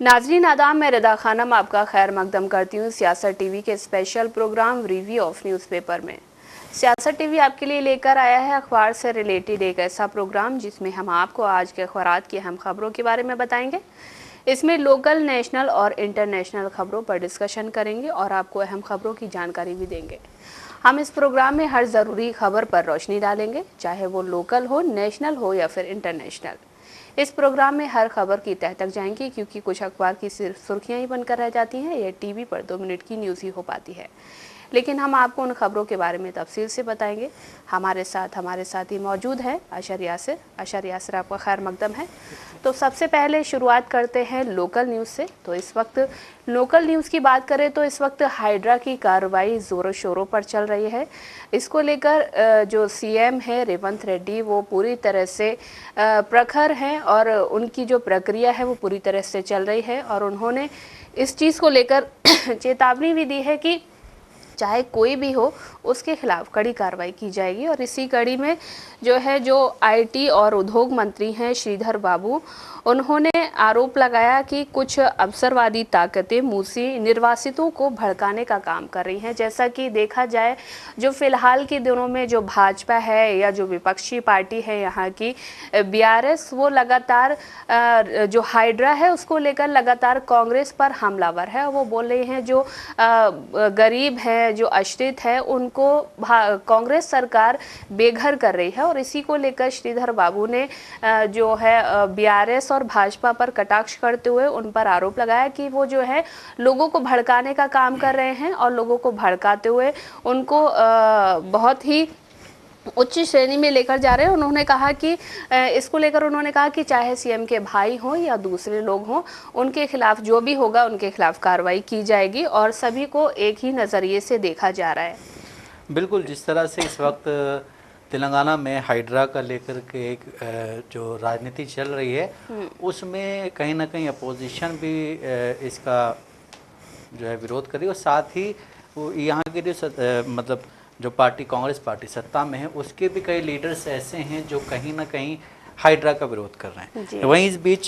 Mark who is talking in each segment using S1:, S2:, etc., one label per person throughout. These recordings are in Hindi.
S1: नाजरीन आदाब, मैं रदा खानम आपका खैर मकदम करती हूँ सियासत टीवी के special programme review of newspaper में। सियासत टीवी आपके लिए लेकर आया है अखबार से रिलेटेड एक ऐसा प्रोग्राम जिसमें हम आपको आज के अखबार की अहम खबरों के बारे में बताएंगे। इसमें लोकल, नेशनल और इंटरनेशनल खबरों पर डिस्कशन करेंगे और आपको अहम खबरों की जानकारी भी देंगे। हम इस प्रोग्राम में हर ज़रूरी खबर पर रोशनी डालेंगे, चाहे वो लोकल हो, नेशनल हो या फिर इंटरनेशनल। इस प्रोग्राम में हर खबर की तह तक जाएंगी, क्योंकि कुछ अखबार की सिर्फ सुर्खियां ही बनकर रह जाती हैं या टीवी पर 2 मिनट की न्यूज़ ही हो पाती है। लेकिन हम आपको उन खबरों के बारे में तफसील से बताएंगे। हमारे साथ ही मौजूद है अशर यासिर। अशर यासिर, आपका खैर मकदम है। तो सबसे पहले शुरुआत करते हैं लोकल न्यूज़ से। तो इस वक्त लोकल न्यूज़ की बात करें तो इस वक्त हाइड्रा की कार्रवाई ज़ोरों शोरों पर चल रही है। इसको लेकर जो सीएम है रेवंत रेड्डी, वो पूरी तरह से प्रखर हैं और उनकी जो प्रक्रिया है वो पूरी तरह से चल रही है। और उन्होंने इस चीज़ को लेकर चेतावनी भी दी है कि चाहे कोई भी हो, उसके खिलाफ कड़ी कार्रवाई की जाएगी। और इसी कड़ी में जो आईटी और उद्योग मंत्री हैं श्रीधर बाबू, उन्होंने आरोप लगाया कि कुछ अवसरवादी ताकतें मूसी निर्वासितों को भड़काने का काम कर रही हैं। जैसा कि देखा जाए, जो फिलहाल के दिनों में जो भाजपा है या जो विपक्षी पार्टी है यहाँ की बीआरएस, वो लगातार जो हाइड्रा है उसको लेकर लगातार कांग्रेस पर हमलावर है। वो बोल रहे हैं जो गरीब है, जो आश्रित है, उनको कांग्रेस सरकार बेघर कर रही है। और इसी को लेकर श्रीधर बाबू ने जो है बीआरएस और भाजपा पर कटाक्ष करते हुए उन पर आरोप लगाया कि वो जो है लोगों को भड़काने का काम कर रहे हैं और लोगों को भड़काते हुए उनको बहुत ही उच्च श्रेणी में लेकर जा रहे हैं। उन्होंने कहा कि इसको लेकर उन्होंने कहा कि चाहे सीएम के भाई हों या दूसरे लोग हों, उनके खिलाफ जो भी होगा उनके खिलाफ कार्रवाई की जाएगी और सभी को एक ही नज़रिए से देखा जा रहा है।
S2: बिल्कुल, जिस तरह से इस वक्त तेलंगाना में हाइड्रा का लेकर के एक जो राजनीति चल रही है, उसमें कहीं ना कहीं अपोजिशन भी इसका जो है विरोध कर रही है। और साथ ही वो यहाँ के जो मतलब जो पार्टी कांग्रेस पार्टी सत्ता में है, उसके भी कई लीडर्स ऐसे हैं जो कहीं ना कहीं हाइड्रा का विरोध कर रहे हैं। वहीं इस बीच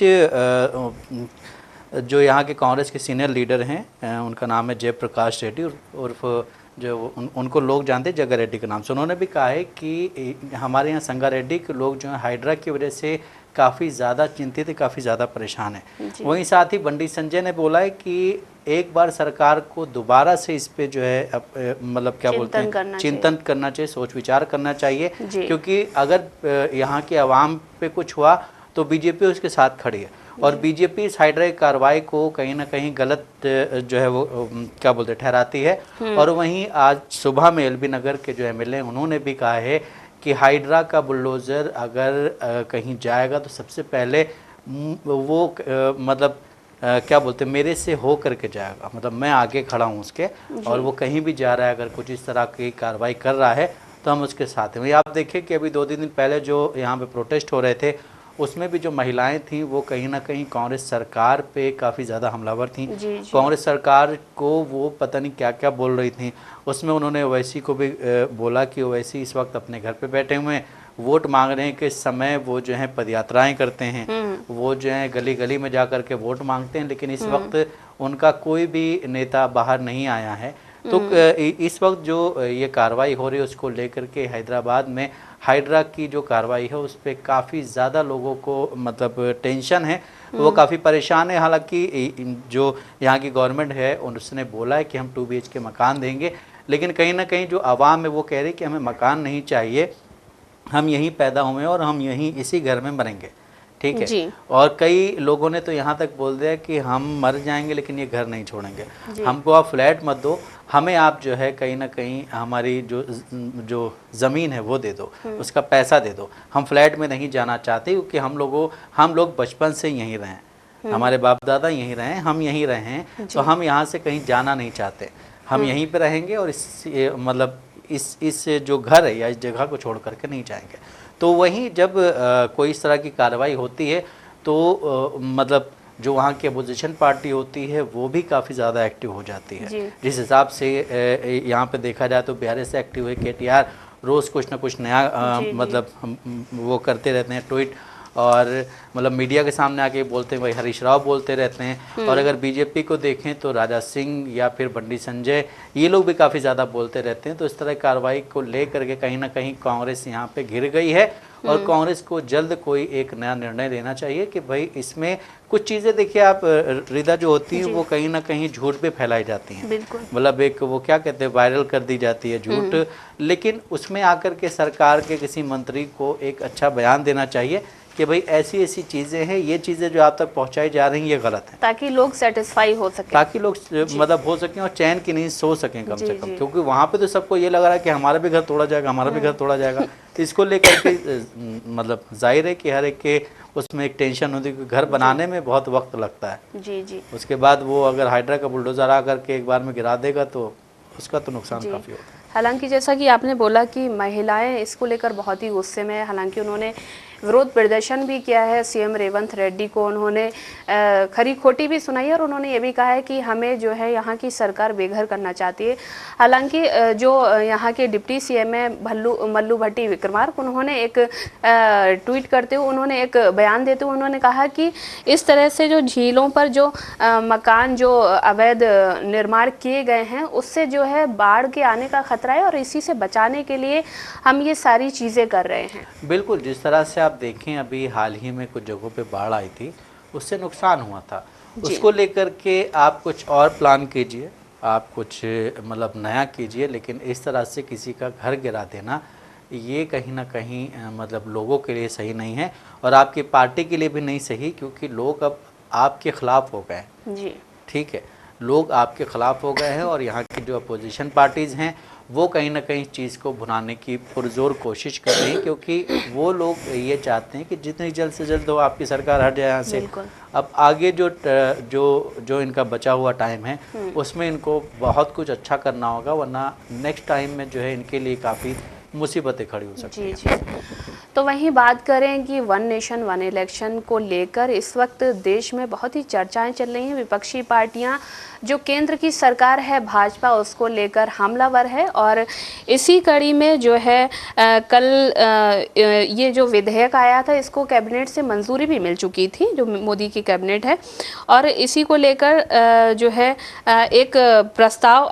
S2: जो यहाँ के कांग्रेस के सीनियर लीडर हैं, उनका नाम है जयप्रकाश रेड्डी, उर्फ जो उनको लोग जानते हैं जग्गा रेड्डी के नाम से। उन्होंने भी कहा है कि हमारे यहाँ संगा रेड्डी के लोग जो हैं हाइड्रा की वजह से काफ़ी ज़्यादा चिंतित है, काफ़ी ज़्यादा परेशान है। वहीं साथ ही बंडी संजय ने बोला है कि एक बार सरकार को दोबारा से इस पे जो है मतलब क्या बोलते हैं, चिंतन करना चाहिए, सोच विचार करना चाहिए। क्योंकि अगर यहाँ के अवाम पे कुछ हुआ तो बीजेपी उसके साथ खड़ी है। और बीजेपी इस हाइड्रा की कार्रवाई को कहीं ना कहीं गलत जो है वो क्या बोलते ठहराती है। और वहीं आज सुबह में एलबी नगर के जो एमएलए उन्होंने भी कहा है कि हाइड्रा का बुलडोज़र अगर कहीं जाएगा तो सबसे पहले वो मतलब क्या बोलते मेरे से हो करके जाएगा, मतलब मैं आगे खड़ा हूँ उसके, और वो कहीं भी जा रहा है अगर कुछ इस तरह की कार्रवाई कर रहा है तो हम उसके साथ हैं। आप देखिए कि अभी 2 दिन पहले जो यहाँ पे प्रोटेस्ट हो रहे थे, उसमें भी जो महिलाएं थीं वो कहीं ना कहीं कांग्रेस सरकार पे काफ़ी ज़्यादा हमलावर थीं। कांग्रेस सरकार को वो पता नहीं क्या क्या बोल रही थीं। उसमें उन्होंने ओवैसी को भी बोला कि ओवैसी इस वक्त अपने घर पे बैठे हुए हैं, वोट मांगने के समय वो जो है पदयात्राएं करते हैं, वो जो है गली गली में जा कर के वोट मांगते हैं, लेकिन इस वक्त उनका कोई भी नेता बाहर नहीं आया है। तो इस वक्त जो ये कार्रवाई हो रही है उसको लेकर के हैदराबाद में हाइड्रा की जो कार्रवाई है उस पर काफ़ी ज़्यादा लोगों को मतलब टेंशन है, वो काफ़ी परेशान है। हालांकि जो यहाँ की गवर्नमेंट है उसने बोला है कि हम 2 BHK मकान देंगे, लेकिन कहीं ना कहीं जो आवाम है वो कह रही है कि हमें मकान नहीं चाहिए, हम यहीं पैदा हुए और हम यहीं इसी घर में मरेंगे, ठीक है। और कई लोगों ने तो यहाँ तक बोल दिया कि हम मर जाएंगे लेकिन ये घर नहीं छोड़ेंगे, हमको आप फ्लैट मत दो, हमें आप जो है कहीं ना कहीं हमारी जो ज़मीन है वो दे दो, उसका पैसा दे दो, हम फ्लैट में नहीं जाना चाहते क्योंकि हम लोग बचपन से यहीं रहे, हमारे बाप दादा यहीं रहे, हम यहीं रहे हैं, तो हम यहाँ से कहीं जाना नहीं चाहते, हम यहीं पे रहेंगे और मतलब इस जो घर है या इस जगह को छोड़ करके नहीं जाएंगे। तो वहीं जब कोई इस तरह की कार्रवाई होती है तो मतलब जो वहाँ की अपोजिशन पार्टी होती है वो भी काफ़ी ज़्यादा एक्टिव हो जाती है। जिस हिसाब से यहाँ पे देखा जाए तो बिहार से एक्टिव है, KTR रोज़ कुछ ना कुछ नया मतलब वो करते रहते हैं ट्वीट, और मतलब मीडिया के सामने आके बोलते हैं, वही हरीश राव बोलते रहते हैं। और अगर बीजेपी को देखें तो राजा सिंह या फिर बंडी संजय, ये लोग भी काफ़ी ज़्यादा बोलते रहते हैं। तो इस तरह की कार्रवाई को लेकर के कहीं ना कहीं कांग्रेस यहाँ पे घिर गई है और कांग्रेस को जल्द कोई एक नया निर्णय लेना चाहिए कि भाई इसमें कुछ चीज़ें, देखिए आप रिदा जो होती हैं वो कहीं ना कहीं झूठ पे फैलाई जाती हैं, मतलब एक वो क्या कहते हैं वायरल कर दी जाती है झूठ, लेकिन उसमें आकर के सरकार के किसी मंत्री को एक अच्छा बयान देना चाहिए कि भाई ऐसी ऐसी चीज़ें हैं, ये चीज़ें जो आप तक पहुंचाई जा रही हैं ये गलत है,
S1: ताकि लोग सेटिस्फाई हो सके,
S2: ताकि लोग मतलब हो सकें और चैन की नींद सो सकें कम से कम। क्योंकि वहाँ पे तो सबको ये लग रहा है कि हमारा भी घर तोड़ा जाएगा, हमारा भी घर तोड़ा जाएगा। तो इसको लेकर के मतलब जाहिर है कि हर एक के उसमें एक टेंशन होती है कि घर बनाने में बहुत वक्त लगता है।
S1: जी।
S2: उसके बाद वो अगर हाइड्रा का बुलडोजर आकर के एक बार में गिरा देगा तो उसका तो नुकसान काफ़ी होता है।
S1: हालांकि जैसा कि आपने बोला कि महिलाएं इसको लेकर बहुत ही गुस्से में है, हालांकि उन्होंने विरोध प्रदर्शन भी किया है। सीएम रेवंत रेड्डी को उन्होंने खरी खोटी भी सुनाई और उन्होंने ये भी कहा है कि हमें जो है यहाँ की सरकार बेघर करना चाहती है। हालांकि जो यहाँ के डिप्टी सीएम है मल्लू भट्टी विक्रमार्क, उन्होंने एक ट्वीट करते हुए उन्होंने एक बयान देते हुए उन्होंने कहा कि इस तरह से जो झीलों पर जो मकान जो अवैध निर्माण किए गए हैं उससे जो है बाढ़ के आने का खतरा है और इसी से बचाने के लिए हम ये सारी चीज़ें कर रहे हैं।
S2: बिल्कुल, जिस तरह से आप देखें अभी हाल ही में कुछ जगहों पे बाढ़ आई थी, उससे नुकसान हुआ था, उसको लेकर के आप कुछ और प्लान कीजिए, आप कुछ मतलब नया कीजिए, लेकिन इस तरह से किसी का घर गिरा देना ये कहीं ना कहीं मतलब लोगों के लिए सही नहीं है और आपकी पार्टी के लिए भी नहीं सही, क्योंकि लोग अब आपके खिलाफ हो गए जी। ठीक है, लोग आपके खिलाफ हो गए हैं और यहाँ की जो अपोजिशन पार्टीज़ हैं वो कहीं ना कहीं चीज़ को भुनाने की पुरजोर कोशिश कर रही हैं, क्योंकि वो लोग ये चाहते हैं कि जितनी जल्द से जल्द हो आपकी सरकार हट जाए यहाँ से। अब आगे जो इनका बचा हुआ टाइम है उसमें इनको बहुत कुछ अच्छा करना होगा, वरना नेक्स्ट टाइम में जो है इनके लिए काफ़ी मुसीबतें खड़ी हो सकती हैं।
S1: जी। तो वहीं बात करें कि वन नेशन वन इलेक्शन को लेकर इस वक्त देश में बहुत ही चर्चाएं चल रही हैं। विपक्षी पार्टियां जो केंद्र की सरकार है भाजपा उसको लेकर हमलावर है और इसी कड़ी में जो है कल ये जो विधेयक आया था इसको कैबिनेट से मंजूरी भी मिल चुकी थी, जो मोदी की कैबिनेट है, और इसी को लेकर जो है एक प्रस्ताव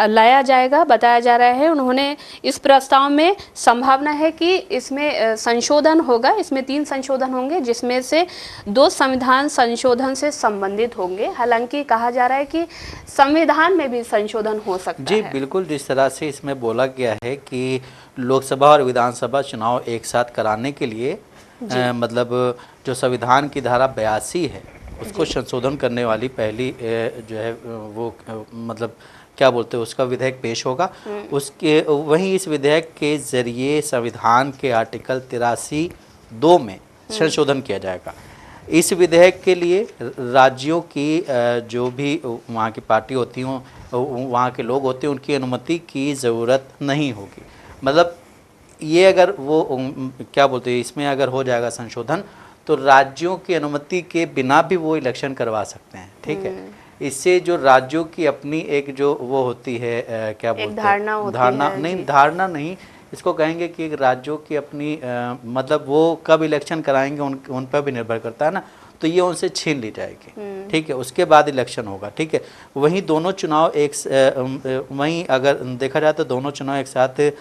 S1: लाया जाएगा, बताया जा रहा है। उन्होंने इस प्रस्ताव में संभावना है कि इसमें संशोधन होगा, इसमें 3 संशोधन होंगे जिसमें से 2 संविधान संशोधन से संबंधित होंगे। हालांकि कहा जा रहा है कि संविधान में भी संशोधन हो सकता
S2: है।
S1: है।
S2: जी बिल्कुल, जिस तरह से इसमें बोला गया है कि लोकसभा और विधानसभा चुनाव एक साथ कराने के लिए मतलब जो संविधान की धारा 82 है उसको संशोधन करने वाली पहली जो है वो मतलब क्या बोलते हैं उसका विधेयक पेश होगा। उसके वहीं इस विधेयक के जरिए संविधान के आर्टिकल 83(2) में संशोधन किया जाएगा। इस विधेयक के लिए राज्यों की जो भी वहाँ की पार्टी होती हों, वहाँ के लोग होते हैं, उनकी अनुमति की ज़रूरत नहीं होगी। मतलब ये अगर वो क्या बोलते हैं इसमें अगर हो जाएगा संशोधन तो राज्यों की अनुमति के बिना भी वो इलेक्शन करवा सकते हैं। ठीक है, इससे जो राज्यों की अपनी एक जो वो होती है क्या बोलते हैं धारणा नहीं इसको कहेंगे कि राज्यों की अपनी मतलब वो कब इलेक्शन कराएंगे उन पर भी निर्भर करता है ना, तो ये उनसे छीन ली जाएगी। ठीक है, उसके बाद इलेक्शन होगा। ठीक है, वहीं दोनों चुनाव वहीं अगर देखा जाए तो दोनों चुनाव एक साथ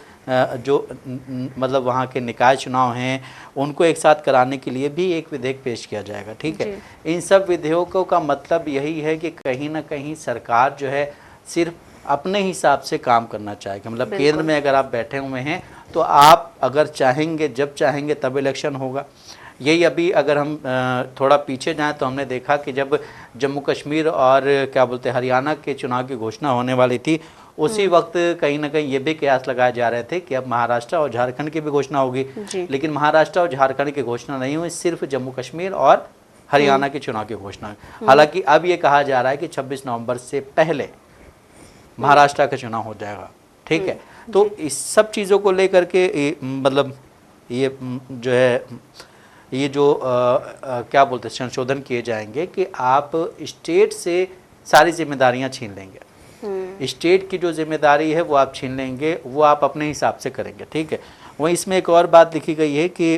S2: जो मतलब वहाँ के निकाय चुनाव हैं उनको एक साथ कराने के लिए भी एक विधेयक पेश किया जाएगा। ठीक है, इन सब विधेयकों का मतलब यही है कि कहीं ना कहीं सरकार जो है सिर्फ अपने हिसाब से काम करना चाहेगी। मतलब केंद्र में अगर आप बैठे हुए हैं तो आप अगर चाहेंगे जब चाहेंगे तब इलेक्शन होगा। यही अभी अगर हम थोड़ा पीछे जाएं तो हमने देखा कि जब जम्मू कश्मीर और क्या बोलते हैं हरियाणा के चुनाव की घोषणा होने वाली थी उसी वक्त कहीं ना कहीं ये भी कयास लगाए जा रहे थे कि अब महाराष्ट्र और झारखंड की भी घोषणा होगी, लेकिन महाराष्ट्र और झारखंड की घोषणा नहीं हुई, सिर्फ जम्मू कश्मीर और हरियाणा के चुनाव की घोषणा। हालांकि अब ये कहा जा रहा है कि 26 नवंबर से पहले महाराष्ट्र का चुनाव हो जाएगा। ठीक है, तो इस सब चीज़ों को लेकर के मतलब ये जो है ये जो क्या बोलते हैं संशोधन किए जाएंगे कि आप स्टेट से सारी जिम्मेदारियां छीन लेंगे। स्टेट की जो जिम्मेदारी है वो आप छीन लेंगे, वो आप अपने हिसाब से करेंगे। ठीक है, वहीं इसमें एक और बात लिखी गई है कि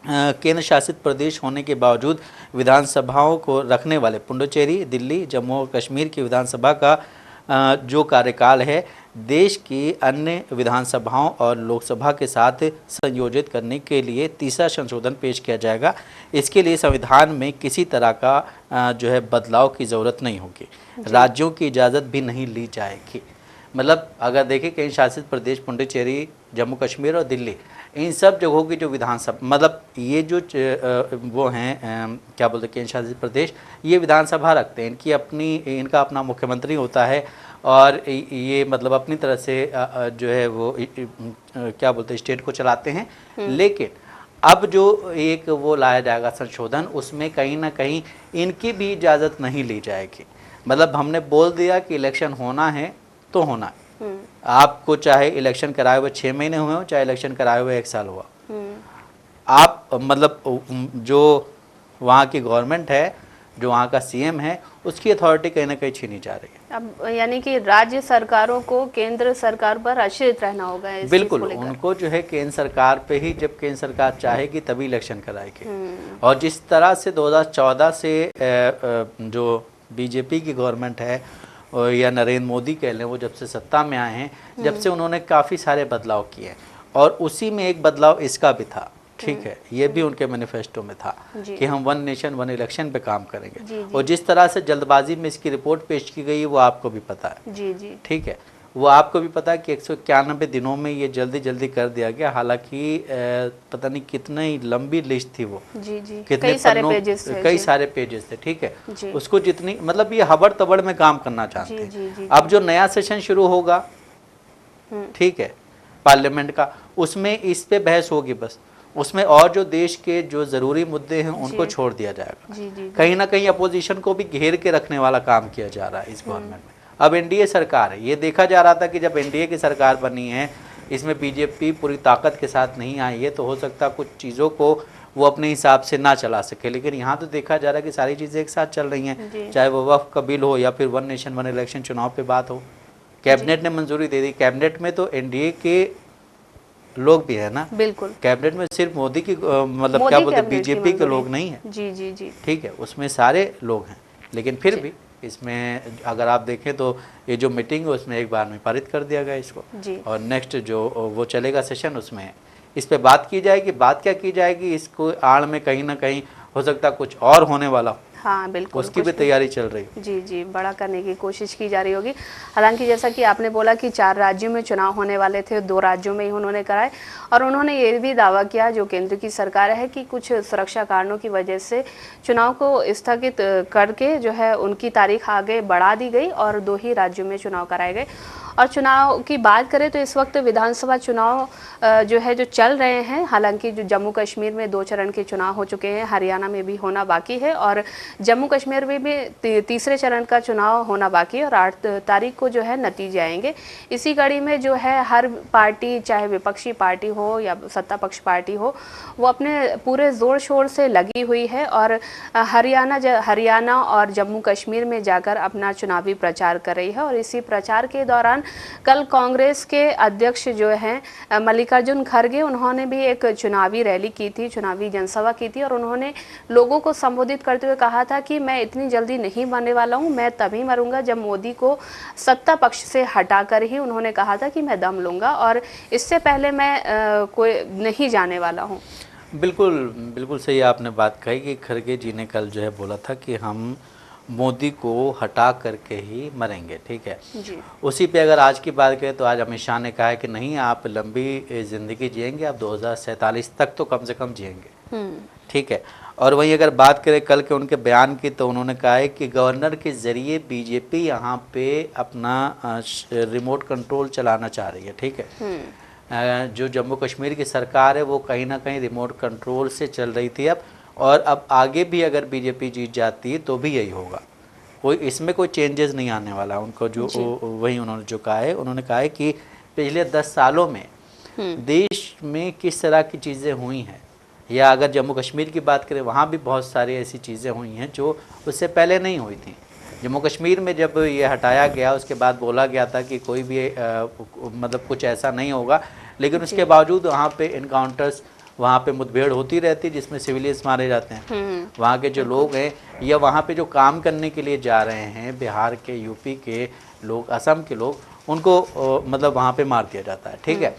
S2: केंद्र शासित प्रदेश होने के बावजूद विधानसभाओं को रखने वाले पुडुचेरी, दिल्ली, जम्मू और कश्मीर की विधानसभा का जो कार्यकाल है देश की अन्य विधानसभाओं और लोकसभा के साथ संयोजित करने के लिए तीसरा संशोधन पेश किया जाएगा। इसके लिए संविधान में किसी तरह का जो है बदलाव की ज़रूरत नहीं होगी। राज्यों की इजाज़त भी नहीं ली जाएगी। मतलब अगर देखें केंद्र शासित प्रदेश पुडुचेरी, जम्मू कश्मीर और दिल्ली, इन सब जगहों की जो विधानसभा, मतलब ये जो वो हैं क्या बोलते हैं केंद्र शासित प्रदेश, ये विधानसभा रखते हैं, इनका अपना मुख्यमंत्री होता है और ये मतलब अपनी तरह से जो है वो क्या बोलते हैं स्टेट को चलाते हैं। लेकिन अब जो एक वो लाया जाएगा संशोधन, उसमें कहीं ना कहीं इनकी भी इजाज़त नहीं ली जाएगी। मतलब हमने बोल दिया कि इलेक्शन होना है तो होना है। आपको चाहे इलेक्शन कराए हुए 6 महीने हुए हो, चाहे इलेक्शन कराए हुए 1 साल हुआ, आप मतलब जो वहाँ की गवर्नमेंट है, जो वहाँ का सीएम है, उसकी अथॉरिटी कहीं ना कहीं छीनी जा रही है।
S1: अब यानी कि राज्य सरकारों को केंद्र सरकार पर आश्रित रहना होगा इस
S2: बिल्कुल,
S1: चीज़ को लेकर।
S2: उनको जो है केंद्र सरकार पे ही, जब केंद्र सरकार चाहेगी तभी इलेक्शन कराएगी। और जिस तरह से 2014 से जो बीजेपी की गवर्नमेंट है या नरेंद्र मोदी कह लें, वो जब से सत्ता में आए हैं, जब से उन्होंने काफ़ी सारे बदलाव किए हैं और उसी में एक बदलाव इसका भी था। ठीक है, ये भी उनके मैनिफेस्टो में था कि हम 1 नेशन 1 इलेक्शन पे काम करेंगे। और जिस तरह से जल्दबाजी में इसकी रिपोर्ट पेश की गई वो आपको भी पता है। ठीक है, वो आपको भी पता है कि 191 दिनों में ये जल्दी कर दिया गया। हालांकि पता नहीं कितनी लंबी लिस्ट थी वो, कितने
S1: कई सारे पेजेस थे। ठीक है, उसको जितनी मतलब ये हबड़ तबड़ में काम करना चाहते हैं। अब जो नया सेशन शुरू होगा, ठीक है, पार्लियामेंट का, उसमें इस पे बहस होगी बस। उसमें और जो देश के जो ज़रूरी मुद्दे हैं उनको छोड़ दिया जाएगा। कहीं ना कहीं अपोजिशन को भी घेर के रखने वाला काम किया जा रहा है इस गवर्नमेंट में। अब एनडीए सरकार है, ये देखा जा रहा था कि जब एनडीए की सरकार बनी है, इसमें बीजेपी पूरी ताकत के साथ नहीं आई है, तो हो सकता कुछ चीज़ों को वो अपने हिसाब से ना चला सके। लेकिन यहाँ तो देखा जा रहा है कि सारी चीज़ें एक साथ चल रही हैं, चाहे वो वक्फ का बिल हो या फिर 1 नेशन 1 इलेक्शन चुनाव पे बात हो। कैबिनेट ने मंजूरी दे दी। कैबिनेट में तो एनडीए के लोग भी है ना। बिल्कुल, कैबिनेट में सिर्फ मोदी की मतलब क्या बोलते हैं बीजेपी के लोग नहीं है। जी। ठीक है, उसमें सारे लोग हैं। लेकिन फिर भी इसमें अगर आप देखें तो ये जो मीटिंग है उसमें एक बार में पारित कर दिया गया इसको। और नेक्स्ट जो वो चलेगा सेशन, उसमें इस पे बात की जाएगी। बात क्या की जाएगी, इसको आड़ में कहीं ना कहीं हो सकता कुछ और होने वाला। हाँ बिल्कुल, उसकी भी तैयारी चल रही। जी, बड़ा करने की कोशिश की जा रही होगी। हालांकि जैसा कि आपने बोला कि 4 राज्यों में चुनाव होने वाले थे, 2 राज्यों में ही उन्होंने कराए। और उन्होंने ये भी दावा किया, जो केंद्र की सरकार है, कि कुछ सुरक्षा कारणों की वजह से चुनाव को स्थगित करके जो है उनकी तारीख आगे बढ़ा दी गई और 2 ही राज्यों में चुनाव कराए गए। और चुनाव की बात करें तो इस वक्त विधानसभा चुनाव जो है जो चल रहे हैं। हालांकि जो जम्मू कश्मीर में 2 चरण के चुनाव हो चुके हैं, हरियाणा में भी होना बाकी है और जम्मू कश्मीर में भी तीसरे चरण का चुनाव होना बाकी है और 8 तारीख को जो है नतीजे आएंगे। इसी कड़ी में जो है हर पार्टी, चाहे विपक्षी पार्टी हो या सत्ता पक्ष पार्टी हो, वो अपने पूरे जोर शोर से लगी हुई है और हरियाणा और जम्मू कश्मीर में जाकर अपना चुनावी प्रचार कर रही है। और इसी प्रचार के दौरान कल कांग्रेस के अध्यक्ष जो हैं मल्लिकार्जुन खड़गे, उन्होंने भी एक चुनावी रैली की थी, चुनावी जनसभा की थी और उन्होंने लोगों को संबोधित करते हुए कहा था कि मैं इतनी जल्दी नहीं मरने वाला हूं, मैं तभी मरूंगा जब मोदी को सत्ता पक्ष से हटाकर ही, उन्होंने कहा था कि मैं दम लूंगा और इससे पहले मैं कोई नहीं जाने वाला हूं। बिल्कुल सही आपने बात कही कि खड़गे जी ने कल जो है बोला था कि हम मोदी को हटा करके ही मरेंगे। ठीक है जी। उसी पे अगर आज की बात करें तो आज अमित शाह ने कहा है कि नहीं, आप लंबी ज़िंदगी जिएंगे, आप 2047 तक तो कम से कम जिएंगे। ठीक है। और वहीं अगर बात करें कल के उनके बयान की, तो उन्होंने कहा है कि गवर्नर के ज़रिए बीजेपी यहाँ पे अपना रिमोट कंट्रोल चलाना चाह रही है। ठीक है। जो जम्मू कश्मीर की सरकार है वो कहीं ना कहीं रिमोट कंट्रोल से चल रही थी और अब आगे भी अगर बीजेपी जीत जाती है तो भी यही होगा, कोई इसमें कोई चेंजेस नहीं आने वाला उनको। जो वही उन्होंने जो कहा है, उन्होंने कहा है कि पिछले 10 सालों में देश में किस तरह की चीज़ें हुई हैं, या अगर जम्मू कश्मीर की बात करें वहाँ भी बहुत सारी ऐसी चीज़ें हुई हैं जो उससे पहले नहीं हुई थी। जम्मू कश्मीर में जब ये हटाया गया उसके बाद बोला गया था कि कोई भी मतलब कुछ ऐसा नहीं होगा, लेकिन उसके बावजूद वहाँ पे इनकाउंटर्स
S2: वहाँ पे मुठभेड़ होती रहती है जिसमें सिविलियंस मारे जाते हैं। वहाँ के जो लोग हैं या वहाँ पे जो काम करने के लिए जा रहे हैं, बिहार के, यूपी के लोग, असम के लोग, उनको मतलब वहाँ पे मार दिया जाता है। ठीक है,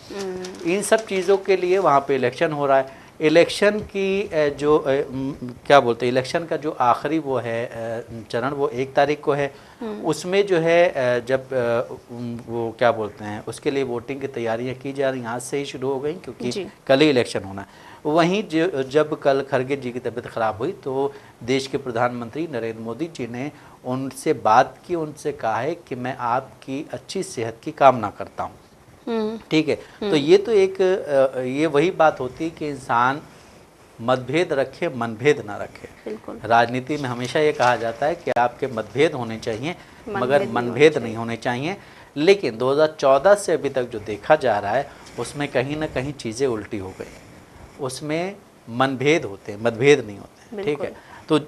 S2: इन सब चीज़ों के लिए वहाँ पे इलेक्शन हो रहा है। इलेक्शन की जो क्या बोलते हैं, इलेक्शन का जो आखिरी वो है चरण, वो 1 तारीख को है। उसमें जो है जब वो क्या बोलते हैं, उसके लिए वोटिंग की तैयारियां की जा रही हैं, आज से ही शुरू हो गई, क्योंकि कल ही इलेक्शन होना है। वहीं जब कल खरगे जी की तबीयत ख़राब हुई तो देश के प्रधानमंत्री नरेंद्र मोदी जी ने उनसे बात की, उनसे कहा है कि मैं आपकी अच्छी सेहत की कामना करता हूँ। ठीक है, तो ये तो एक ये वही बात होती है कि इंसान मतभेद रखे, मनभेद ना रखे। राजनीति में हमेशा ये कहा जाता है कि आपके मतभेद होने चाहिए मगर मनभेद नहीं होने चाहिए। लेकिन 2014 से अभी तक जो देखा जा रहा है उसमें कहीं ना कहीं चीज़ें उल्टी हो गई, उसमें मनभेद होते हैं, मतभेद नहीं होते। ठीक है, तो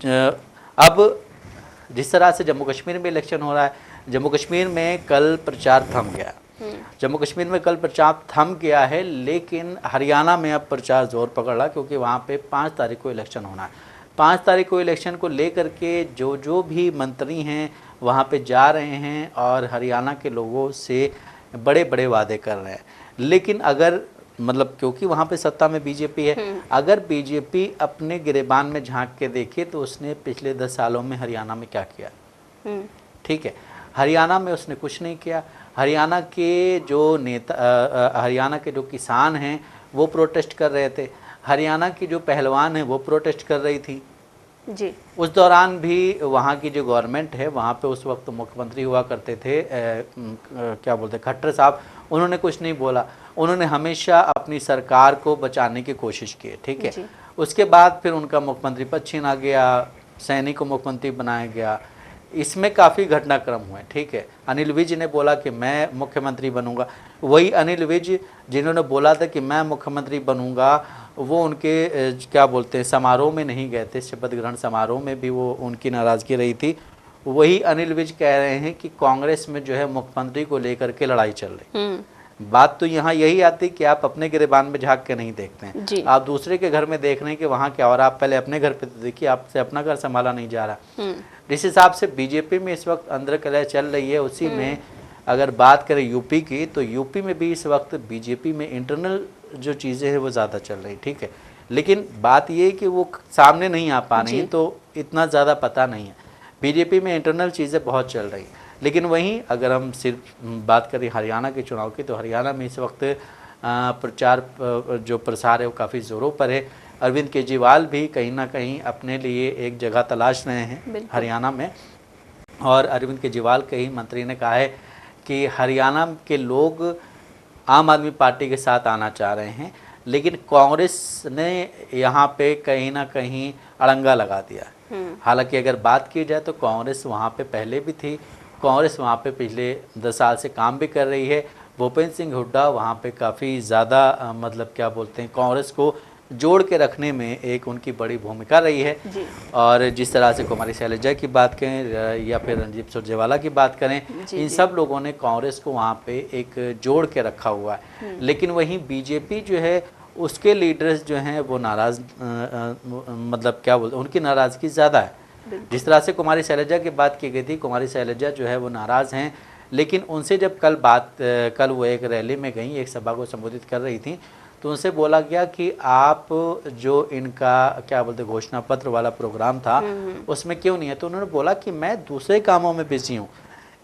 S2: अब जिस तरह से जम्मू कश्मीर में इलेक्शन हो रहा है, जम्मू कश्मीर में कल प्रचार थम गया, जम्मू कश्मीर में कल प्रचार थम गया है, लेकिन हरियाणा में अब प्रचार जोर पकड़ रहा, क्योंकि वहाँ पे 5 तारीख को इलेक्शन होना है। 5 तारीख को इलेक्शन को लेकर के जो भी मंत्री हैं वहाँ पे जा रहे हैं और हरियाणा के लोगों से बड़े बड़े वादे कर रहे हैं। लेकिन अगर मतलब क्योंकि वहाँ पे सत्ता में बीजेपी है, अगर बीजेपी अपने गिरेबान में झांक के देखे तो उसने पिछले 10 सालों में हरियाणा में क्या किया। ठीक है, हरियाणा में उसने कुछ नहीं किया। हरियाणा के जो नेता, हरियाणा के जो किसान हैं वो प्रोटेस्ट कर रहे थे, हरियाणा की जो पहलवान हैं वो प्रोटेस्ट कर रही थी जी। उस दौरान भी वहाँ की जो गवर्नमेंट है, वहाँ पे उस वक्त मुख्यमंत्री हुआ करते थे क्या बोलते खट्टर साहब, उन्होंने कुछ नहीं बोला। उन्होंने हमेशा अपनी सरकार को बचाने की कोशिश की। ठीक है, उसके बाद फिर उनका मुख्यमंत्री पद छीना गया, सैनी को मुख्यमंत्री बनाया गया। इसमें काफ़ी घटनाक्रम हुए। ठीक है, अनिल विज ने बोला कि मैं मुख्यमंत्री बनूंगा, वही अनिल विज जिन्होंने बोला था कि मैं मुख्यमंत्री बनूंगा, वो उनके क्या बोलते हैं समारोह में नहीं गए थे, शपथ ग्रहण समारोह में भी वो उनकी नाराज़गी रही थी। वही अनिल विज कह रहे हैं कि कांग्रेस में जो है मुख्यमंत्री को लेकर के लड़ाई चल रही। बात तो यहाँ यही आती कि आप अपने गिरेबान में झांक के नहीं देखते हैं, आप दूसरे के घर में देख रहे हैं कि वहाँ क्या, और आप पहले अपने घर पे तो देखिए, आपसे अपना घर संभाला नहीं जा रहा। जिस हिसाब से बीजेपी में इस वक्त अंदर कलह चल रही है, उसी में अगर बात करें यूपी की, तो यूपी में भी इस वक्त बीजेपी में इंटरनल जो चीज़ें हैं वो ज़्यादा चल रही। ठीक है, लेकिन बात ये है कि वो सामने नहीं आ पा रही, तो इतना ज़्यादा पता नहीं है। बीजेपी में इंटरनल चीज़ें बहुत चल रही। लेकिन वहीं अगर हम सिर्फ बात करें हरियाणा के चुनाव की, तो हरियाणा में इस वक्त प्रचार जो प्रसार है वो काफ़ी ज़ोरों पर है। अरविंद केजरीवाल भी कहीं ना कहीं अपने लिए एक जगह तलाश रहे हैं हरियाणा में, और अरविंद केजरीवाल के ही मंत्री ने कहा है कि हरियाणा के लोग आम आदमी पार्टी के साथ आना चाह रहे हैं, लेकिन कांग्रेस ने यहाँ पे कहीं ना कहीं अड़ंगा लगा दिया। हालांकि अगर बात की जाए तो कांग्रेस वहाँ पे पहले भी थी, कांग्रेस वहाँ पे पिछले 10 साल से काम भी कर रही है। भूपेंद्र सिंह हुड्डा वहाँ पे काफ़ी ज़्यादा मतलब क्या बोलते हैं, कांग्रेस को जोड़ के रखने में एक उनकी बड़ी भूमिका रही है। और जिस तरह से कुमारी शैलजा की बात करें या फिर रणदीप सुरजेवाला की बात करें, इन सब लोगों ने कांग्रेस को वहाँ पे एक जोड़ के रखा हुआ है। लेकिन वहीं बीजेपी जो है, उसके लीडर्स जो हैं वो नाराज़, मतलब क्या बोलते हैं, उनकी नाराज़गी ज़्यादा है। जिस तरह से कुमारी शैलजा की बात की गई थी, कुमारी शैलजा जो है वो नाराज़ हैं, लेकिन उनसे जब कल वो एक रैली में गई, एक सभा को संबोधित कर रही थी, तो उनसे बोला गया कि आप जो इनका क्या बोलते घोषणा पत्र वाला प्रोग्राम था उसमें क्यों नहीं है। तो उन्होंने बोला कि मैं दूसरे कामों में बिजी हूँ,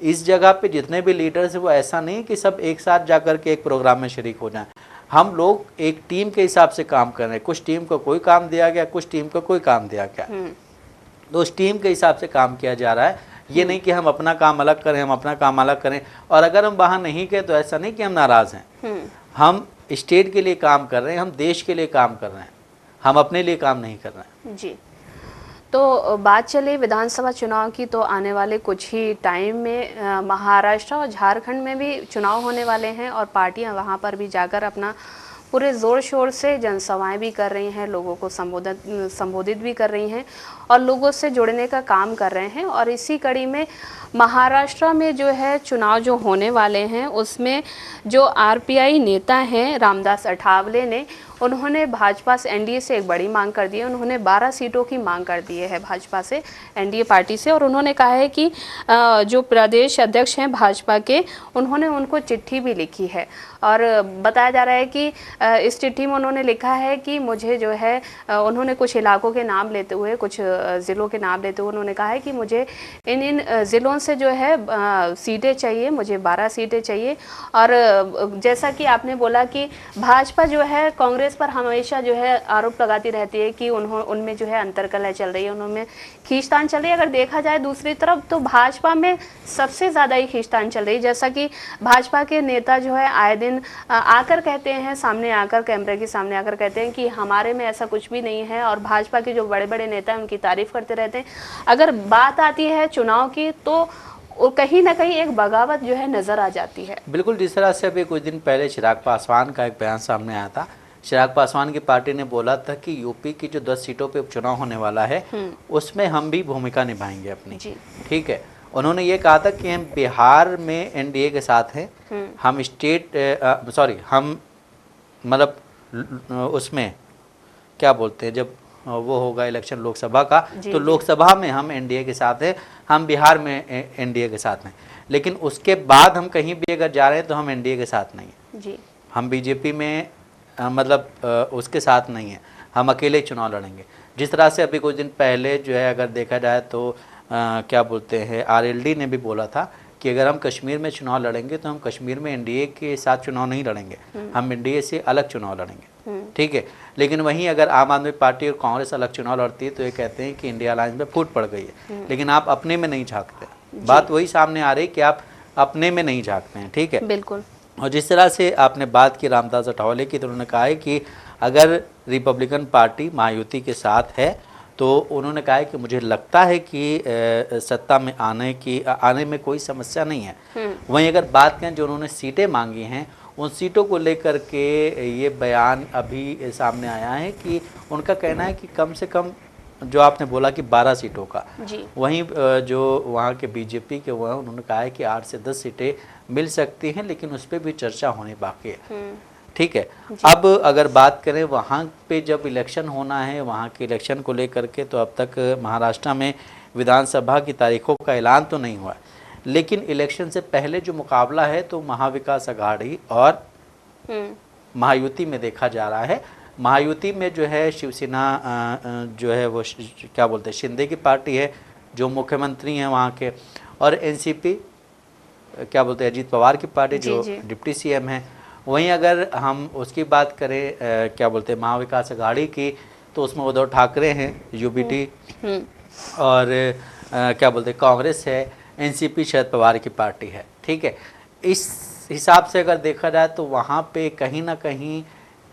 S2: इस जगह पे जितने भी लीडर्स हैं वो ऐसा नहीं कि सब एक साथ जाकर के एक प्रोग्राम में शरीक हो जाएं। हम लोग एक टीम के हिसाब से काम कर रहे हैं, कुछ टीम को कोई काम दिया गया, कुछ टीम को कोई काम दिया गया, तो उस टीम के हिसाब से काम किया जा रहा है। ये नहीं कि हम अपना काम अलग करें, हम अपना काम अलग करें, और अगर हम वहाँ नहीं गए तो ऐसा नहीं कि हम नाराज़ हैं। हम स्टेट के लिए काम कर रहे हैं, हम देश के लिए काम कर रहे हैं, हम अपने लिए काम नहीं कर रहे हैं।
S1: जी, तो बात चले विधानसभा चुनाव की, तो आने वाले कुछ ही टाइम में महाराष्ट्र और झारखंड में भी चुनाव होने वाले हैं, और पार्टियां वहां पर भी जाकर अपना पूरे ज़ोर शोर से जनसभाएं भी कर रही हैं, लोगों को संबोधित भी कर रही हैं। और लोगों से जुड़ने का काम कर रहे हैं। और इसी कड़ी में महाराष्ट्र में जो है चुनाव जो होने वाले हैं उसमें जो आरपीआई नेता हैं रामदास अठावले ने, उन्होंने भाजपा से एनडीए से एक बड़ी मांग कर दी है। उन्होंने 12 सीटों की मांग कर दी है भाजपा से, एनडीए पार्टी से। और उन्होंने कहा है कि जो प्रदेश अध्यक्ष हैं भाजपा के, उन्होंने उनको चिट्ठी भी लिखी है। और बताया जा रहा है कि इस चिट्ठी में उन्होंने लिखा है कि मुझे जो है, उन्होंने कुछ इलाकों के नाम लेते हुए, कुछ ज़िलों के नाम लेते हुए उन्होंने कहा है कि मुझे इन ज़िलों से जो है सीटें चाहिए, मुझे 12 सीटें चाहिए। और जैसा कि आपने बोला कि भाजपा जो है कांग्रेस पर हमेशा जो है आरोप लगाती रहती है कि उनमें जो है अंतर्कलह चल रही है, उनमें खींचतान चल रही है। अगर देखा जाए दूसरी तरफ तो भाजपा में सबसे ज़्यादा ही खींचतान चल रही है। जैसा कि भाजपा के नेता जो है आए दिन आकर कहते हैं, सामने आकर, कैमरे के सामने आकर कहते हैं कि हमारे में ऐसा कुछ भी नहीं है। और भाजपा के जो बड़े बड़े नेता हैं उनकी तारीफ करते रहते हैं। अगर बात आती है चुनाव की तो कहीं ना कहीं एक बगावत जो है नजर आ जाती है।
S2: बिल्कुल, जिस तरह से अभी कुछ दिन पहले चिराग पासवान का एक बयान सामने आया था। चिराग पासवान की पार्टी ने बोला था कि यूपी की जो 10 सीटों पे उपचुनाव होने वाला है उसमें हम भी भूमिका निभाएंगे अपनी। ठीक है, उन्होंने ये कहा था कि हम बिहार में एनडीए के साथ हैं, हम हम मतलब उसमें क्या बोलते हैं, जब वो होगा इलेक्शन लोकसभा का, तो लोकसभा में हम एनडीए के साथ हैं, हम बिहार में एनडीए के साथ हैं। लेकिन उसके बाद हम कहीं भी अगर जा रहे हैं तो हम एनडीए के साथ नहीं हैं जी। हम बीजेपी में उसके साथ नहीं हैं, हम अकेले चुनाव लड़ेंगे। जिस तरह से अभी कुछ दिन पहले जो है अगर देखा जाए तो क्या बोलते हैं, आरएलडी ने भी बोला था कि अगर हम कश्मीर में चुनाव लड़ेंगे तो हम कश्मीर में एनडीए के साथ चुनाव नहीं लड़ेंगे, हम एनडीए से अलग चुनाव लड़ेंगे। ठीक है, लेकिन वहीं अगर आम आदमी पार्टी और कांग्रेस अलग चुनाव लड़ती है तो ये कहते हैं कि इंडिया अलायंस में फूट पड़ गई है। लेकिन आप अपने में नहीं झांकते, बात वही सामने आ रही कि आप अपने में नहीं झांकते हैं। ठीक है,
S1: बिल्कुल।
S2: और जिस तरह से आपने बात की रामदास अठावले की, तो उन्होंने कहा है कि अगर रिपब्लिकन पार्टी महायुति के साथ है तो उन्होंने कहा है कि मुझे लगता है कि सत्ता में आने में कोई समस्या नहीं है। वहीं अगर बात करें जो उन्होंने सीटें मांगी हैं, उन सीटों को लेकर के ये बयान अभी सामने आया है कि उनका कहना है कि कम से कम जो आपने बोला कि 12 सीटों का जी। वहीं जो वहाँ के बीजेपी के वो हैं, उन्होंने कहा है कि 8 से 10 सीटें मिल सकती हैं, लेकिन उस पर भी चर्चा होनी बाकी है। ठीक है, अब अगर बात करें वहाँ पे जब इलेक्शन होना है, वहाँ के इलेक्शन को लेकर के, तो अब तक महाराष्ट्र में विधानसभा की तारीखों का ऐलान तो नहीं हुआ, लेकिन इलेक्शन से पहले जो मुकाबला है तो महाविकास अघाड़ी और महायुति में देखा जा रहा है। महायुति में जो है शिवसेना जो है वो क्या बोलते हैं, शिंदे की पार्टी है जो मुख्यमंत्री हैं वहाँ के, और एनसीपी क्या बोलते हैं, अजीत पवार की पार्टी जो डिप्टी सीएम है। वहीं अगर हम उसकी बात करें क्या बोलते हैं महाविकास अघाड़ी की, तो उसमें उद्धव ठाकरे हैं यूबीटी, और क्या बोलते हैं कांग्रेस है, एनसीपी शरद पवार की पार्टी है। ठीक है, इस हिसाब से अगर देखा जाए तो वहाँ पे कहीं ना कहीं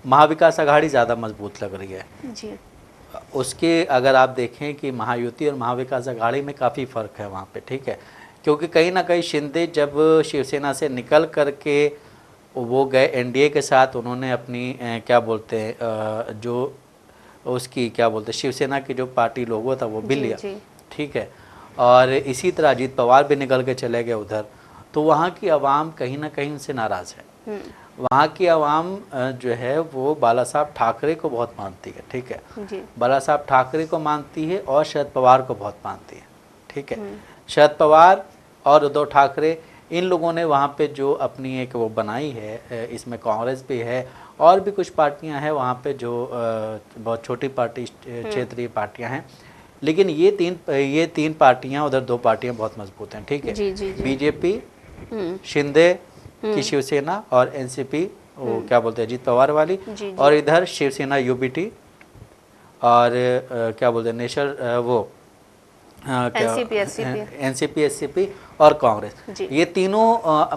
S2: महाविकास अघाड़ी ज़्यादा मजबूत लग रही है जी। उसके अगर आप देखें कि महायुति और महाविकास अघाड़ी में काफ़ी फ़र्क है वहाँ पे। ठीक है, क्योंकि कहीं ना कहीं शिंदे जब शिवसेना से निकल करके वो गए एनडीए के साथ, उन्होंने अपनी क्या बोलते हैं जो उसकी क्या बोलते हैं शिवसेना की जो पार्टी लोगो था वो भी लिया। ठीक है, और इसी तरह अजीत पवार भी निकल के चले गए उधर, तो वहाँ की आवाम कहीं ना कहीं उनसे नाराज़ है। वहाँ की आवाम जो है वो बाला साहब ठाकरे को बहुत मानती है। ठीक है, बाला साहब ठाकरे को मानती है और शरद पवार को बहुत मानती है। ठीक है, शरद पवार और उद्धव ठाकरे, इन लोगों ने वहाँ पे जो अपनी एक वो बनाई है, इसमें कांग्रेस भी है और भी कुछ पार्टियां हैं वहाँ पे जो बहुत छोटी पार्टी क्षेत्रीय पार्टियां हैं, लेकिन ये तीन पार्टियां, उधर 2 पार्टियां बहुत मजबूत हैं। ठीक है, बीजेपी, शिंदे की शिवसेना, और एनसीपी वो क्या बोलते हैं अजीत पवार वाली, और इधर शिवसेना यूबीटी और क्या बोलते हैं नेशनल वो एनसीपी एससीपी और कांग्रेस। ये तीनों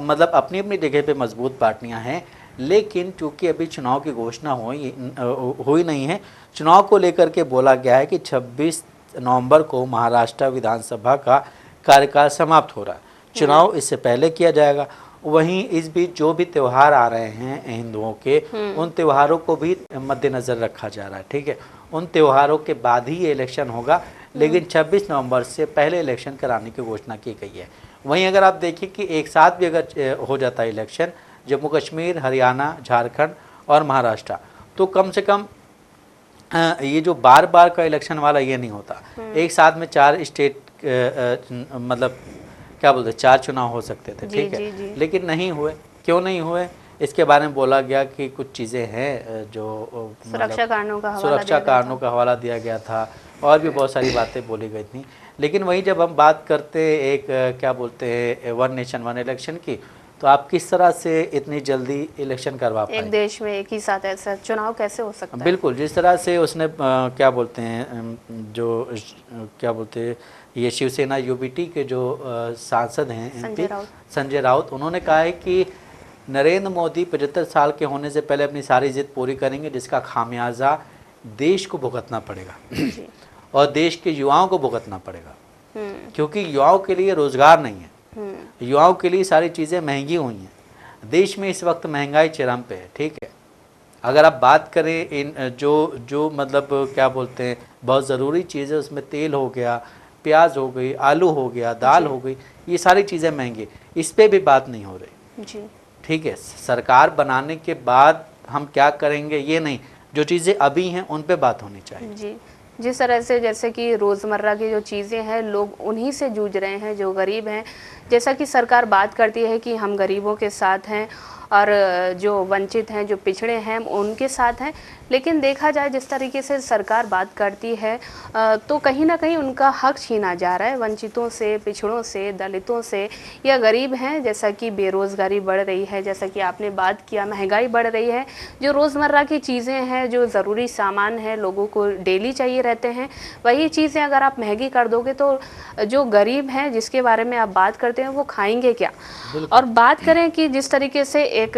S2: मतलब अपनी अपनी जगह पे मजबूत पार्टियां हैं, लेकिन चूंकि अभी चुनाव की घोषणा हुई नहीं है, चुनाव को लेकर के बोला गया है कि 26 नवंबर को महाराष्ट्र विधानसभा का कार्यकाल समाप्त हो रहा है, चुनाव इससे पहले किया जाएगा। वहीं इस बीच जो भी त्यौहार आ रहे हैं हिंदुओं के, उन त्योहारों को भी मद्देनज़र रखा जा रहा है। ठीक है, उन त्योहारों के बाद ही ये इलेक्शन होगा, लेकिन 26 नवंबर से पहले इलेक्शन कराने की घोषणा की गई है। वहीं अगर आप देखिए कि एक साथ भी अगर हो जाता है इलेक्शन, जम्मू कश्मीर, हरियाणा, झारखंड और महाराष्ट्र, तो कम से कम ये जो बार बार का इलेक्शन वाला ये नहीं होता। एक साथ में 4 स्टेट मतलब क्या बोलते 4 चुनाव हो सकते थे, ठीक है, लेकिन नहीं हुए। क्यों नहीं हुए, इसके बारे में बोला गया कि कुछ चीज़ें हैं जो
S1: सुरक्षा कारणों
S2: का हवाला दिया गया था, और भी बहुत सारी बातें बोली गई थी। लेकिन वही जब हम बात करते एक क्या बोलते हैं वन नेशन वन इलेक्शन की, तो आप किस तरह से इतनी जल्दी इलेक्शन करवा पाए?
S1: एक देश में एक ही साथ ऐसा चुनाव कैसे हो सकता है?
S2: बिल्कुल, जिस तरह से उसने क्या बोलते हैं जो क्या बोलते हैं ये शिवसेना यूबीटी के जो सांसद हैं एमपी संजय राउत, उन्होंने कहा है कि नरेंद्र मोदी 75 साल के होने से पहले अपनी सारी जिद पूरी करेंगे, जिसका खामियाजा देश को भुगतना पड़ेगा और देश के युवाओं को भुगतना पड़ेगा, क्योंकि युवाओं के लिए रोजगार नहीं है, युवाओं के लिए सारी चीज़ें महंगी हुई हैं। देश में इस वक्त महंगाई चरम पे है, ठीक है। अगर आप बात करें इन जो मतलब क्या बोलते हैं बहुत ज़रूरी चीज़ें, उसमें तेल हो गया, प्याज हो गई, आलू हो गया, दाल हो गई, ये सारी चीज़ें महंगी, इस पर भी बात नहीं हो रही जी। ठीक है, सरकार बनाने के बाद हम क्या करेंगे ये नहीं, जो चीज़ें अभी हैं उन पे बात होनी चाहिए
S1: जी। जिस तरह से जैसे कि रोज़मर्रा की जो चीज़ें हैं लोग उन्हीं से जूझ रहे हैं जो गरीब हैं। जैसा कि सरकार बात करती है कि हम गरीबों के साथ हैं और जो वंचित हैं, जो पिछड़े हैं, उनके साथ हैं, लेकिन देखा जाए जिस तरीके से सरकार बात करती है तो कहीं ना कहीं उनका हक छीना जा रहा है वंचितों से, पिछड़ों से, दलितों से या गरीब हैं। जैसा कि बेरोज़गारी बढ़ रही है, जैसा कि आपने बात किया, महंगाई बढ़ रही है, जो रोज़मर्रा की चीज़ें हैं, जो ज़रूरी सामान है, लोगों को डेली चाहिए रहते हैं, वही चीज़ें अगर आप महंगी कर दोगे तो जो गरीब हैं जिसके बारे में आप बात करते हैं वो खाएंगे क्या? और बात करें कि जिस तरीके से एक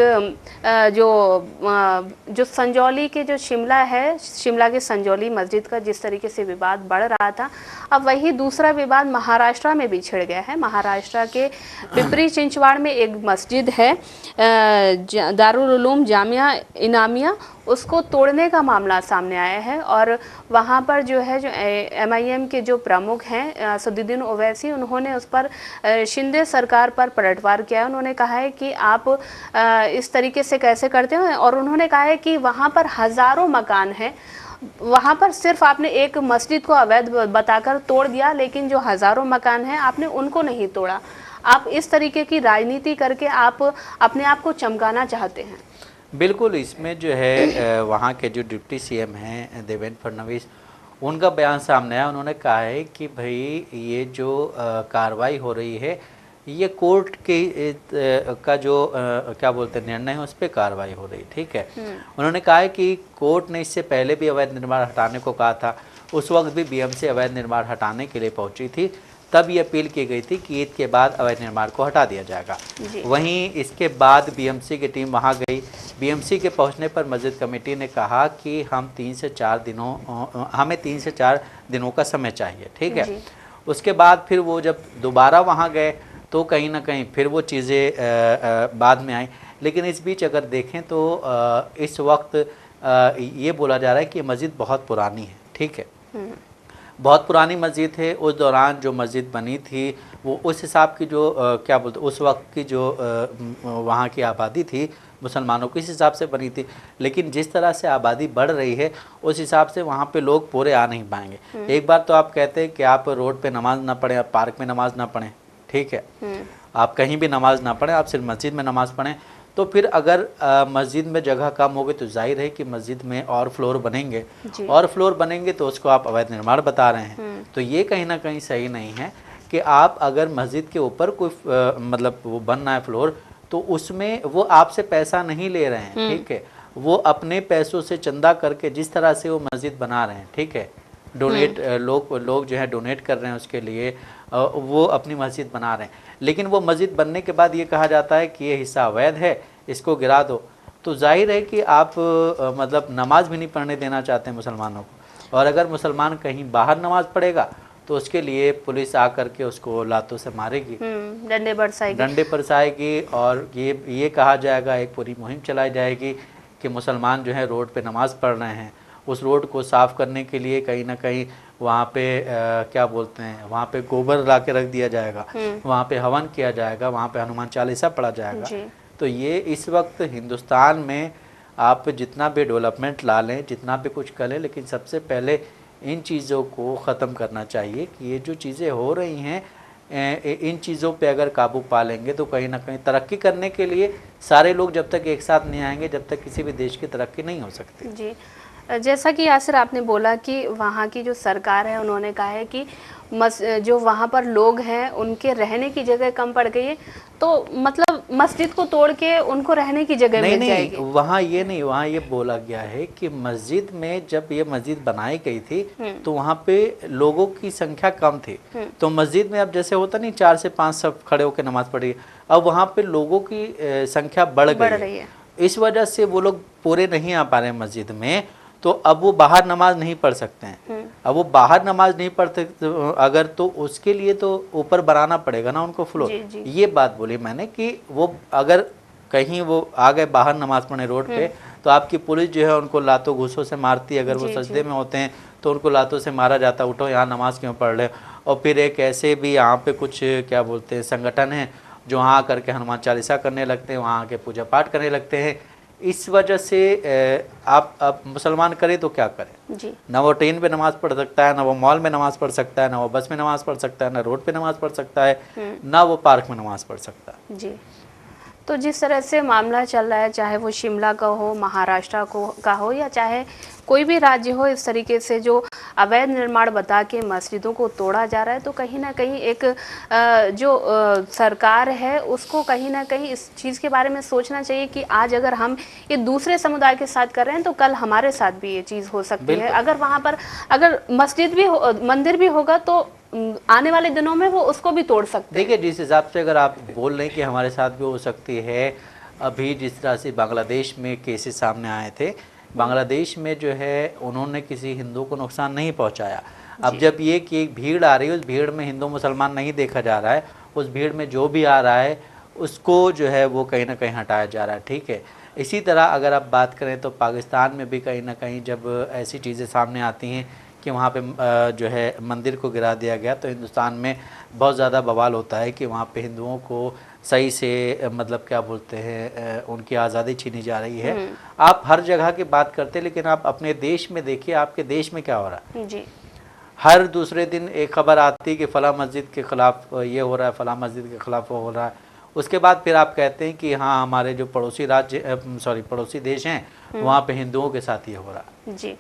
S1: जो संजौली के जो शिमला है, शिमला के संजौली मस्जिद का जिस तरीके से विवाद बढ़ रहा था, अब वही दूसरा विवाद महाराष्ट्र में भी छिड़ गया है। महाराष्ट्र के पिपरी चिंचवाड़ में एक मस्जिद है दारुल उलूम जामिया इनामिया, उसको तोड़ने का मामला सामने आया है और वहाँ पर जो है जो MIM के जो प्रमुख हैं असदुद्दीन ओवैसी, उन्होंने उस पर शिंदे सरकार पर पलटवार किया है। उन्होंने कहा है कि आप इस तरीके से कैसे करते हो, और उन्होंने कहा है कि वहाँ पर हज़ारों मकान हैं, वहाँ पर सिर्फ आपने एक मस्जिद को अवैध बताकर तोड़ दिया, लेकिन जो हज़ारों मकान हैं आपने उनको नहीं तोड़ा। आप इस तरीके की राजनीति करके आप अपने आप को चमकाना चाहते हैं।
S2: बिल्कुल, इसमें जो है वहाँ के जो डिप्टी CM हैं देवेंद्र फडणवीस, उनका बयान सामने आया। उन्होंने कहा है कि भाई ये जो कार्रवाई हो रही है ये कोर्ट के का जो क्या बोलते हैं निर्णय है उस पर कार्रवाई हो रही, ठीक है। उन्होंने कहा है कि कोर्ट ने इससे पहले भी अवैध निर्माण हटाने को कहा था, उस वक्त भी BMC अवैध निर्माण हटाने के लिए पहुंची थी, तब ये अपील की गई थी कि ईद के बाद अवैध निर्माण को हटा दिया जाएगा। वहीं इसके बाद BMC की टीम वहां गई। BMC के पहुंचने पर मस्जिद कमेटी ने कहा कि हमें 3 से 4 दिनों का समय चाहिए, ठीक है। उसके बाद फिर वो जब दोबारा वहां गए तो कहीं ना कहीं फिर वो चीज़ें बाद में आई। लेकिन इस बीच अगर देखें तो इस वक्त ये बोला जा रहा है कि मस्जिद बहुत पुरानी है, ठीक है, बहुत पुरानी मस्जिद है। उस दौरान जो मस्जिद बनी थी वो उस हिसाब की जो क्या बोलते उस वक्त की जो वहाँ की आबादी थी मुसलमानों की, इस हिसाब से बनी थी। लेकिन जिस तरह से आबादी बढ़ रही है उस हिसाब से वहाँ पे लोग पूरे आ नहीं पाएंगे। एक बार तो आप कहते हैं कि आप रोड पे नमाज ना पढ़ें, आप पार्क में नमाज ना पढ़ें, ठीक है, आप कहीं भी नमाज ना पढ़ें, आप सिर्फ मस्जिद में नमाज पढ़ें, तो फिर अगर मस्जिद में जगह कम होगी तो जाहिर है कि मस्जिद में और फ्लोर बनेंगे, और फ्लोर बनेंगे तो उसको आप अवैध निर्माण बता रहे हैं। तो ये कहीं ना कहीं सही नहीं है कि आप अगर मस्जिद के ऊपर कोई मतलब वो बनना है फ्लोर, तो उसमें वो आपसे पैसा नहीं ले रहे हैं, ठीक है, वो अपने पैसों से चंदा करके जिस तरह से वो मस्जिद बना रहे हैं, ठीक है, डोनेट लोग जो है डोनेट कर रहे हैं उसके लिए, वो अपनी मस्जिद बना रहे हैं। लेकिन वो मस्जिद बनने के बाद ये कहा जाता है कि ये हिस्सा अवैध है, इसको गिरा दो। तो जाहिर है कि आप मतलब नमाज भी नहीं पढ़ने देना चाहते हैं मुसलमानों को, और अगर मुसलमान कहीं बाहर नमाज पढ़ेगा तो उसके लिए पुलिस आकर के उसको लातों से मारेगी, डंडे बरसाएगी, और ये कहा जाएगा, एक पूरी मुहिम चलाई जाएगी कि मुसलमान जो है रोड पे नमाज पढ़ रहे हैं उस रोड को साफ़ करने के लिए कहीं ना कहीं वहाँ पे क्या बोलते हैं, वहाँ पे गोबर ला के रख दिया जाएगा, वहाँ पे हवन किया जाएगा, वहाँ पे हनुमान चालीसा पढ़ा जाएगा। तो ये इस वक्त हिंदुस्तान में आप जितना भी डेवलपमेंट ला लें, जितना भी कुछ करें, लेकिन सबसे पहले इन चीज़ों को ख़त्म करना चाहिए कि ये जो चीज़ें हो रही हैं इन चीज़ों पे अगर काबू पा लेंगे तो कहीं ना कहीं तरक्की करने के लिए सारे लोग जब तक एक साथ नहीं आएंगे, जब तक किसी भी देश की तरक्की नहीं हो सकती।
S1: जी, जैसा कि यासिर आपने बोला कि वहाँ की जो सरकार है उन्होंने कहा है कि जो वहाँ पर लोग हैं उनके रहने की जगह कम पड़ गई है, तो मतलब मस्जिद को तोड़ के उनको रहने की जगह मिल जाएगी।
S2: वहाँ ये नहीं, वहाँ ये बोला गया है कि मस्जिद में जब ये मस्जिद बनाई गई थी तो वहाँ पे लोगों की संख्या कम थी, तो मस्जिद में अब जैसे होता नहीं 4 से 5 सब खड़े होकर नमाज पढ़ी, अब वहाँ पे लोगों की संख्या बढ़ रही है। इस वजह से वो लोग पूरे नहीं आ पा रहे हैं मस्जिद में, तो अब वो बाहर नमाज नहीं पढ़ सकते हैं। अब वो बाहर नमाज नहीं पढ़ सकते अगर, तो उसके लिए तो ऊपर बनाना पड़ेगा ना उनको फ्लोर। ये बात बोली मैंने कि वो अगर कहीं वो आ गए बाहर नमाज पढ़ने रोड पे, तो आपकी पुलिस जो है उनको लातों घूसों से मारती है। अगर वो सजदे में होते हैं तो उनको लातों से मारा जाता, उठो यहाँ नमाज क्यों पढ़ रहे। और फिर एक ऐसे भी यहाँ पे कुछ क्या बोलते हैं संगठन है जो वहाँ करके हनुमान चालीसा करने लगते हैं, वहाँ आके पूजा पाठ करने लगते हैं। इस वजह से आप मुसलमान करें तो क्या करें जी। ना वो ट्रेन पे नमाज पढ़ सकता है, ना वो मॉल में नमाज पढ़ सकता है, ना वो बस में नमाज पढ़ सकता है, ना रोड पे नमाज पढ़ सकता है, ना वो पार्क में नमाज पढ़ सकता है
S1: जी। तो जिस तरह से मामला चल रहा है, चाहे वो शिमला का हो, महाराष्ट्र का हो, या चाहे कोई भी राज्य हो, इस तरीके से जो अवैध निर्माण बता के मस्जिदों को तोड़ा जा रहा है, तो कहीं ना कहीं एक जो सरकार है उसको कहीं ना कहीं इस चीज़ के बारे में सोचना चाहिए कि आज अगर हम ये दूसरे समुदाय के साथ कर रहे हैं तो कल हमारे साथ भी ये चीज़ हो सकती है। अगर वहाँ पर अगर मस्जिद भी हो, मंदिर भी होगा, तो आने वाले दिनों में वो उसको भी तोड़ सकते हैं।
S2: देखिए, जिस हिसाब से अगर आप बोल रहे हैं कि हमारे साथ भी हो सकती है, अभी जिस तरह से बांग्लादेश में केसेस सामने आए थे, बांग्लादेश में जो है उन्होंने किसी हिंदू को नुकसान नहीं पहुंचाया। अब जब ये कि एक भीड़ आ रही है, उस भीड़ में हिंदू मुसलमान नहीं देखा जा रहा है, उस भीड़ में जो भी आ रहा है उसको जो है वो कहीं ना कहीं हटाया जा रहा है, ठीक है। इसी तरह अगर आप बात करें तो पाकिस्तान में भी कहीं ना कहीं जब ऐसी चीज़ें सामने आती हैं कि वहाँ पे जो है मंदिर को गिरा दिया गया, तो हिंदुस्तान में बहुत ज़्यादा बवाल होता है कि वहाँ पे हिंदुओं को सही से मतलब क्या बोलते हैं उनकी आज़ादी छीनी जा रही है। आप हर जगह की बात करते हैं, लेकिन आप अपने देश में देखिए, आपके देश में क्या हो रहा है जी। हर दूसरे दिन एक खबर आती है कि फ़लाँ मस्जिद के ख़िलाफ़ ये हो रहा है, फ़लाँ मस्जिद के ख़िलाफ़ वो हो रहा है। उसके बाद फिर आप कहते हैं कि हाँ हमारे जो पड़ोसी राज्य पड़ोसी देश हैं वहाँ पे हिंदुओं के साथ ये हो रहा है
S1: जी।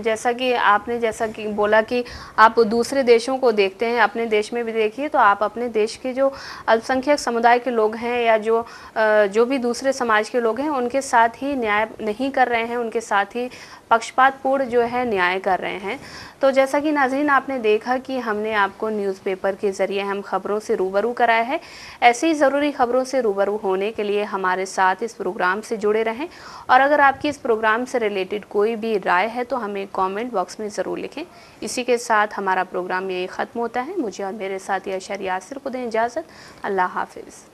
S1: जैसा कि बोला कि आप दूसरे देशों को देखते हैं, अपने देश में भी देखिए, तो आप अपने देश के जो अल्पसंख्यक समुदाय के लोग हैं या जो भी दूसरे समाज के लोग हैं उनके साथ ही न्याय नहीं कर रहे हैं, उनके साथ ही पक्षपातपूर्ण जो है न्याय कर रहे हैं। तो जैसा कि नाज़रीन आपने देखा कि हमने आपको न्यूज़पेपर के ज़रिए हम खबरों से रूबरू कराया है। ऐसी ही ज़रूरी खबरों से रूबरू होने के लिए हमारे साथ इस प्रोग्राम से जुड़े रहें, और अगर आपकी इस प्रोग्राम से रिलेटेड कोई भी राय है तो हमें कमेंट बॉक्स में ज़रूर लिखें। इसी के साथ हमारा प्रोग्राम यही ख़त्म होता है। मुझे और मेरे साथी अशर यासिर को दें इजाज़त। अल्लाह हाफिज़।